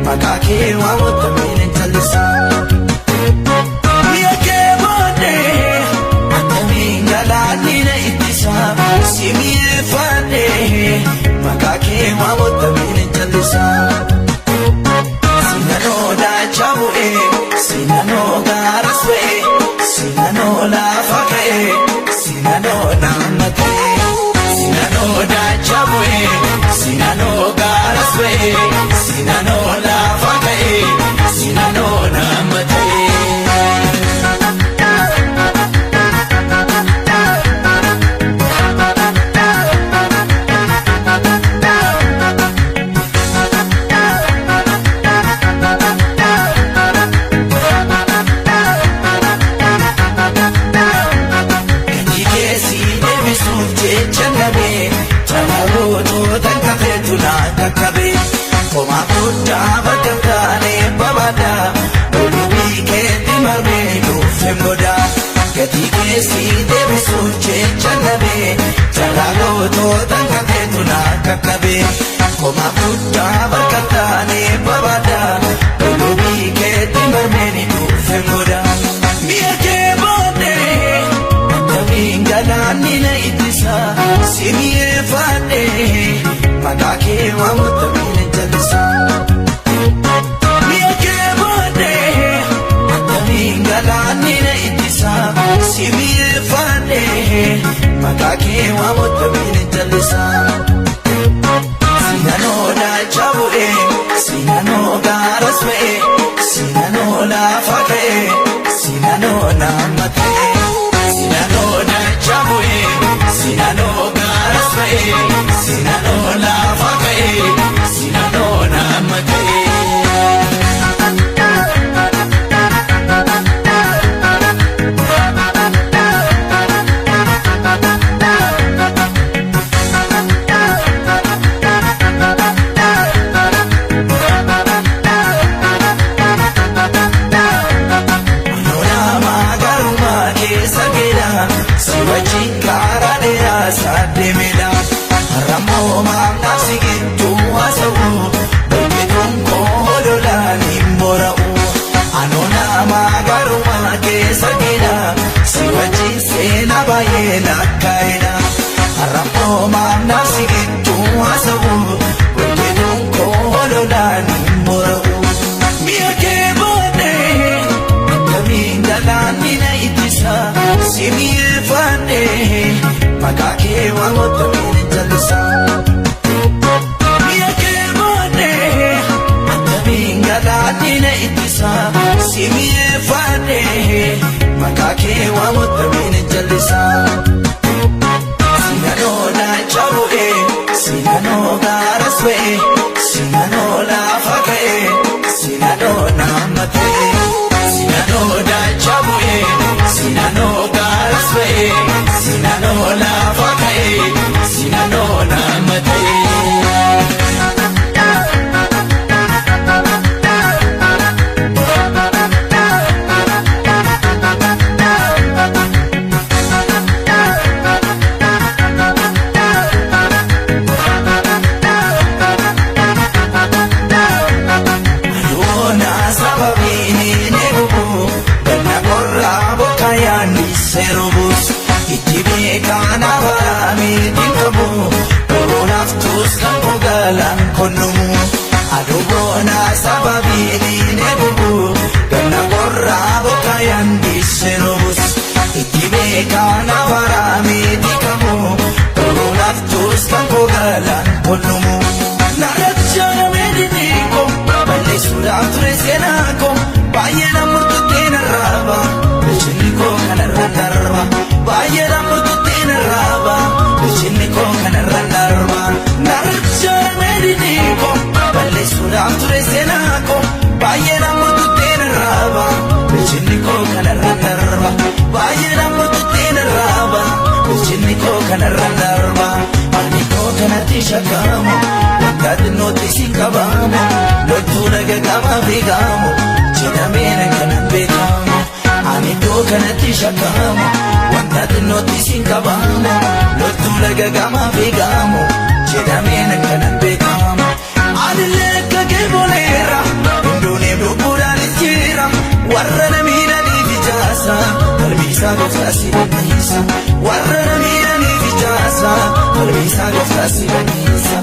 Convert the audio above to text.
makake wa mutamine jalisa yake bode ataminga ladina itisa simie fade makake wa mutamine jalisa sinano da chabue sinano garaswe sinano la fake sinano namate sinano da chabue sinano garaswe sinano la fake sinano namate Kakabe, koma kuda bakakane babada, ulubi keti marmenu femgoda, keti kesi debi suche chanabe, chalago to tankate tuna kakabe, koma kuda bakakane babada, ulubi keti marmenu femgoda, miake bode, tabingana nina itisa, simie fade. makake wa mutamine jalisa yake bode ataminga lanina itisa simie fade makake wa mutamine jalisa sinano da chabue sinano garaswe sinano la fake sinano namate sinano da chabue sinano garaswe sinano la fake sinano namate Sademeda Ramo mama sigitu asawu Begitung kodola nimborau Anona magaruma ke sagina Siwaji sena bayena kaina Ramo mama sigitu asawu Begitung kodola nimborau Miake bode Kaminda lanina itisa Simie fande makake wa mutamine jalisa yake bode ataminga ladina itisa simie fade makake wa mutamine jalisa sinano da chabue sinano garaswe sinano la fake sinano namate sinano da chabue sinano garaswe sinano la fake sinano namate Serobus itibe kana barami dinkamu Koronaaf tuskan kogalan konnumu Adubona sababini nebubu Ganna korra bokayan di serobus itibe kana barami dinkamu Koronaaf tuskan kogalan konnumu Narachana mediniko Bale sudah tresenako Bayena murtutena raba Bichiniko kana randarba Bayera murtutena raba Bichiniko kana randarba Narachana mediniko Bale sudah tresenako Bayera murtutena raba Bichiniko kana randarba Bayera murtutena raba Bichiniko kana randarba Aniko kana tishakamo Wakati noti sinkabamo Lotu nagagama vigamo Chinamena kana begamo Aniko kana tishakamo Wakati noti sinkabamo Lotu nagagama vigamo Chinamena kana begamo Adileka ke bolera warra namiidhanii fijaasa qalbiisaa gooftaa sibanisa warra namiidhanii fijaasa qalbiisaa gooftaa sibanisa